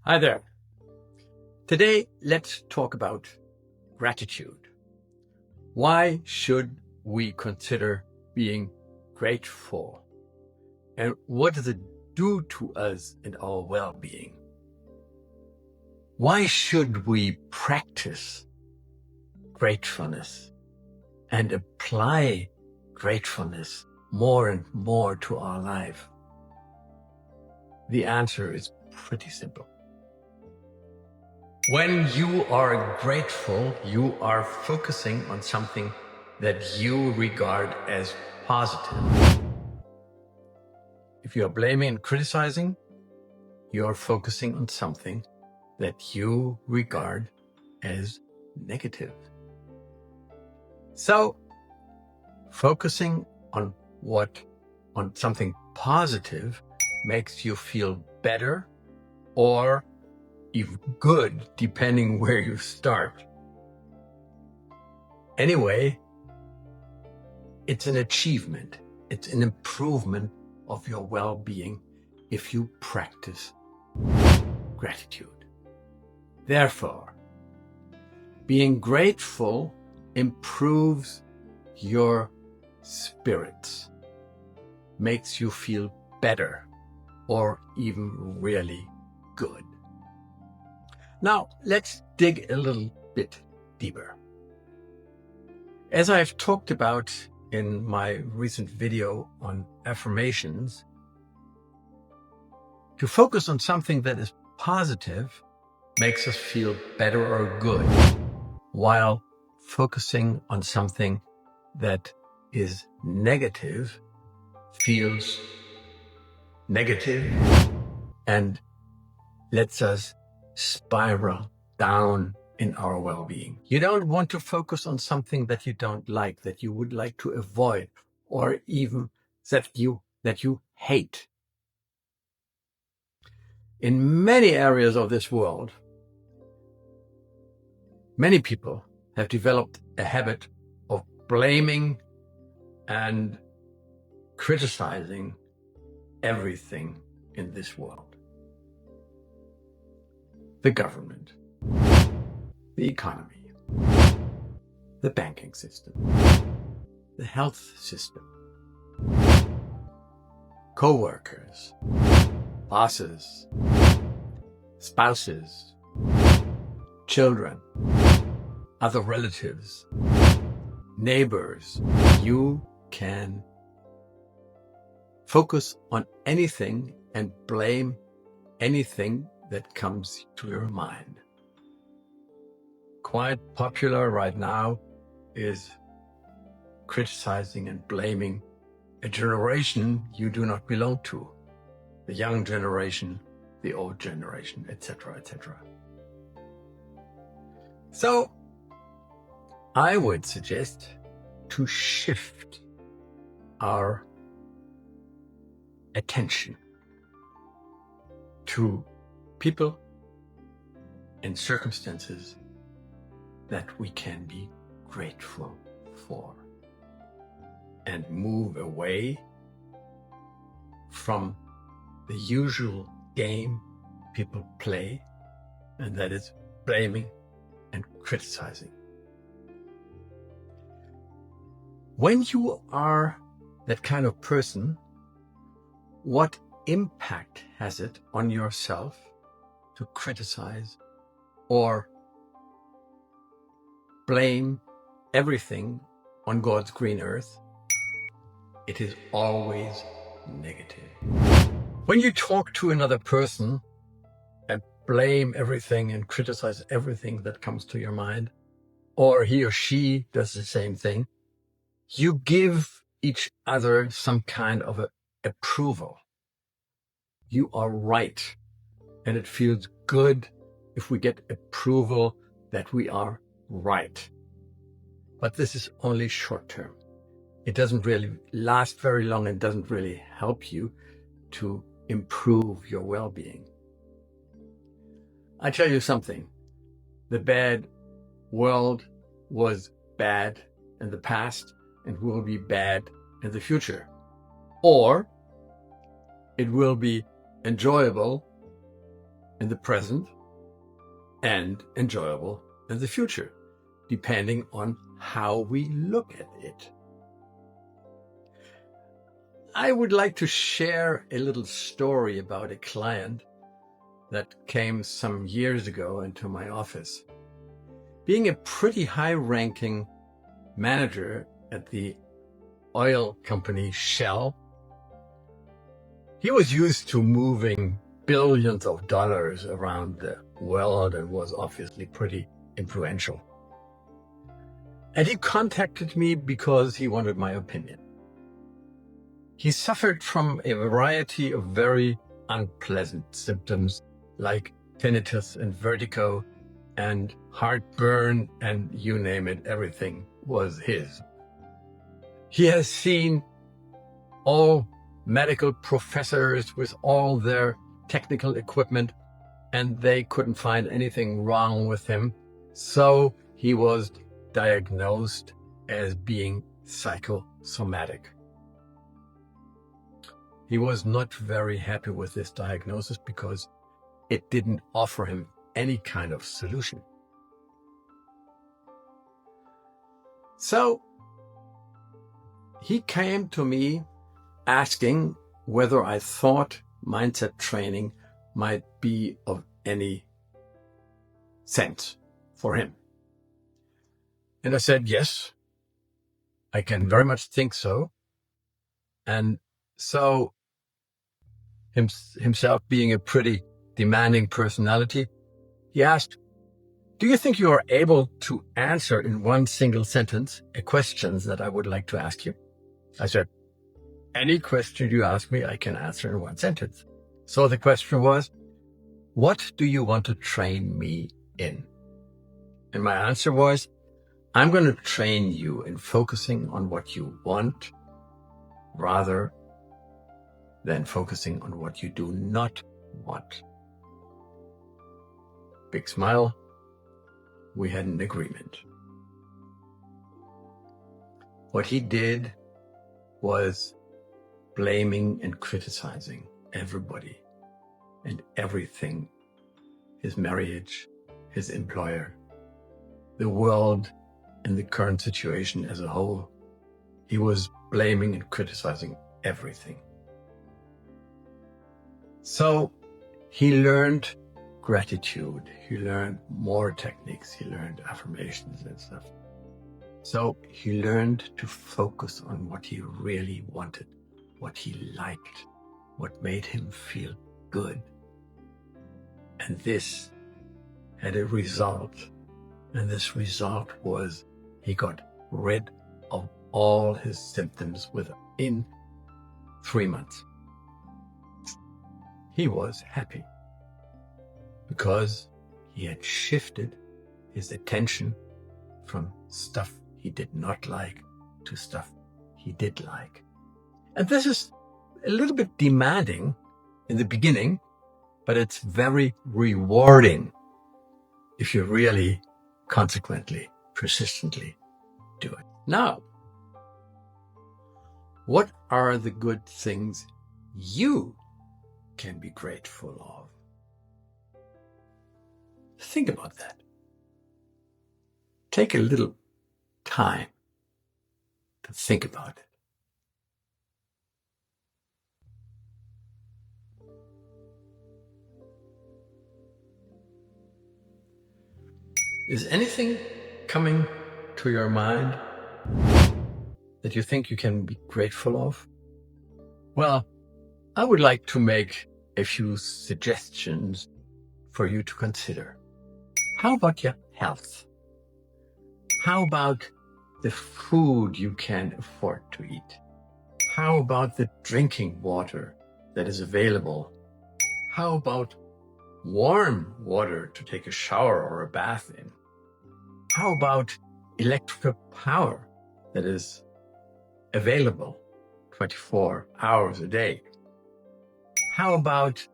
Hi there. Today, let's talk about gratitude. Why should we consider being grateful? And what does it do to us and our well-being? Why should we practice gratefulness and apply gratefulness more and more to our life? The answer is pretty simple. When you are grateful, you are focusing on something that you regard as positive. If you are blaming and criticizing, you are focusing on something that you regard as negative. So, focusing on something positive makes you feel better or even good, depending where you start. Anyway, it's an achievement. It's an improvement of your well-being if you practice gratitude. Therefore, being grateful improves your spirits, makes you feel better or even really good. Now, let's dig a little bit deeper. As I've talked about in my recent video on affirmations, to focus on something that is positive makes us feel better or good, while focusing on something that is negative feels negative and lets us spiral down in our well-being. You don't want to focus on something that you don't like, that you would like to avoid, or even that you hate. In many areas of this world, many people have developed a habit of blaming and criticizing everything in this world. The government, the economy, the banking system, the health system, co-workers, bosses, spouses, children, other relatives, neighbors. You can focus on anything and blame anything that comes to your mind. Quite popular right now is criticizing and blaming a generation you do not belong to, the young generation, the old generation, etc., etc. So I would suggest to shift our attention to people and circumstances that we can be grateful for, and move away from the usual game people play, and that is blaming and criticizing. When you are that kind of person, what impact has it on yourself to criticize or blame everything on God's green earth? It is always negative. When you talk to another person and blame everything and criticize everything that comes to your mind, or he or she does the same thing, you give each other some kind of approval. You are right. And it feels good if we get approval that we are right. But this is only short term. It doesn't really last very long and doesn't really help you to improve your well-being. I tell you something, the bad world was bad in the past and will be bad in the future. Or it will be enjoyable in the present and enjoyable in the future, depending on how we look at it. I would like to share a little story about a client that came some years ago into my office. Being a pretty high-ranking manager at the oil company Shell, he was used to moving billions of dollars around the world and was obviously pretty influential. And he contacted me because he wanted my opinion. He suffered from a variety of very unpleasant symptoms like tinnitus and vertigo and heartburn, and you name it, everything was his. He has seen all medical professors with all their technical equipment, and they couldn't find anything wrong with him. So he was diagnosed as being psychosomatic. He was not very happy with this diagnosis because it didn't offer him any kind of solution. So he came to me asking whether I thought mindset training might be of any sense for him. And I said, yes, I can very much think so. And so himself being a pretty demanding personality, he asked, do you think you are able to answer in one single sentence a question that I would like to ask you? I said, any question you ask me, I can answer in one sentence. So the question was, what do you want to train me in? And my answer was, I'm going to train you in focusing on what you want rather than focusing on what you do not want. Big smile. We had an agreement. What he did was blaming and criticizing everybody and everything, his marriage, his employer, the world, and the current situation as a whole. He was blaming and criticizing everything. So he learned gratitude. He learned more techniques. He learned affirmations and stuff. So he learned to focus on what he really wanted, what he liked, what made him feel good. And this had a result. And this result was he got rid of all his symptoms within 3 months. He was happy because he had shifted his attention from stuff he did not like to stuff he did like. And this is a little bit demanding in the beginning, but it's very rewarding if you really consequently, persistently do it. Now, what are the good things you can be grateful of? Think about that. Take a little time to think about it. Is anything coming to your mind that you think you can be grateful of? Well, I would like to make a few suggestions for you to consider. How about your health? How about the food you can afford to eat? How about the drinking water that is available? How about warm water to take a shower or a bath in? How about electrical power that is available 24 hours a day? How about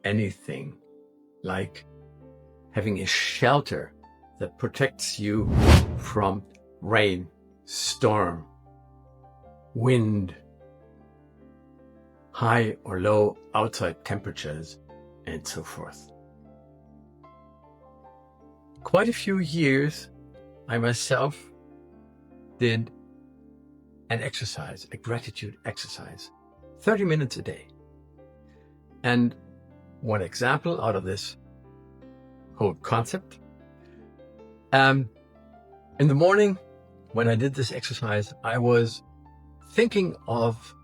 anything like having a shelter that protects you from rain, storm, wind, high or low outside temperatures, and so forth. Quite a few years, I myself did an exercise, a gratitude exercise, 30 minutes a day. And one example out of this whole concept, in the morning when I did this exercise, I was thinking of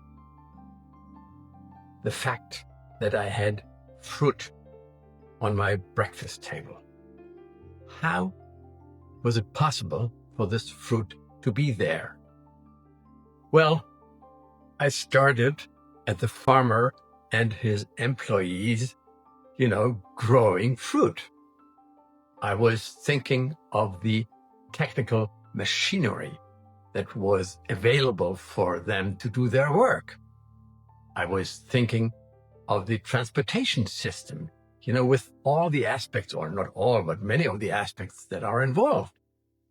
the fact that I had fruit on my breakfast table. How was it possible for this fruit to be there? Well, I started at the farmer and his employees, growing fruit. I was thinking of the technical machinery that was available for them to do their work. I was thinking of the transportation system, with all the aspects, or not all, but many of the aspects that are involved,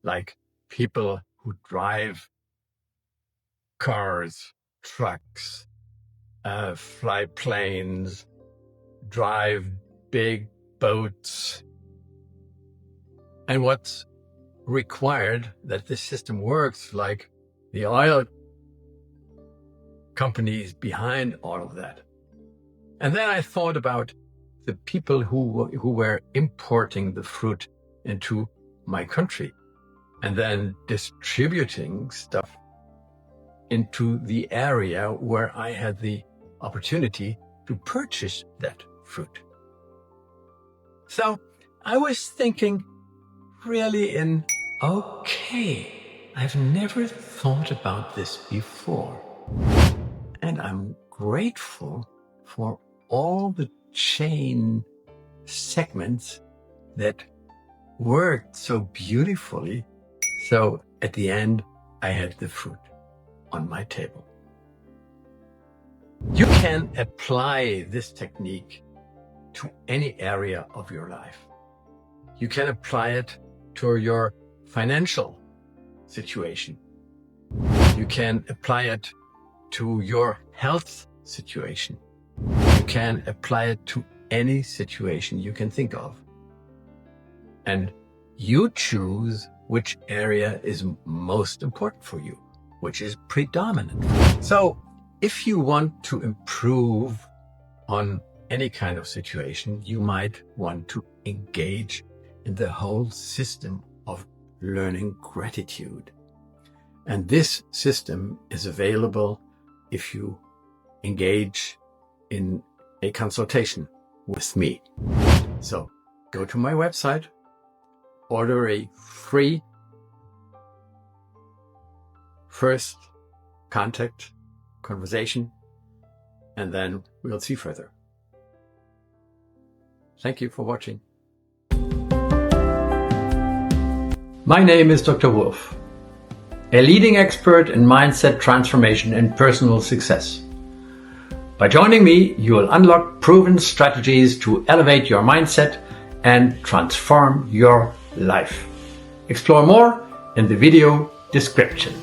like people who drive cars, trucks, fly planes, drive big boats, and what's required that this system works, like the oil companies behind all of that. And then I thought about the people who were importing the fruit into my country and then distributing stuff into the area where I had the opportunity to purchase that fruit. So I was thinking really okay, I've never thought about this before. And I'm grateful for all the chain segments that worked so beautifully. So at the end, I had the fruit on my table. You can apply this technique to any area of your life. You can apply it to your financial situation. You can apply it to your health situation. You can apply it to any situation you can think of. And you choose which area is most important for you, which is predominant. So if you want to improve on any kind of situation, you might want to engage in the whole system of learning gratitude. And this system is available if you engage in a consultation with me. So go to my website, order a free first contact conversation, and then we'll see further. Thank you for watching. My name is Dr. Wulff, a leading expert in mindset transformation and personal success. By joining me, you will unlock proven strategies to elevate your mindset and transform your life. Explore more in the video description.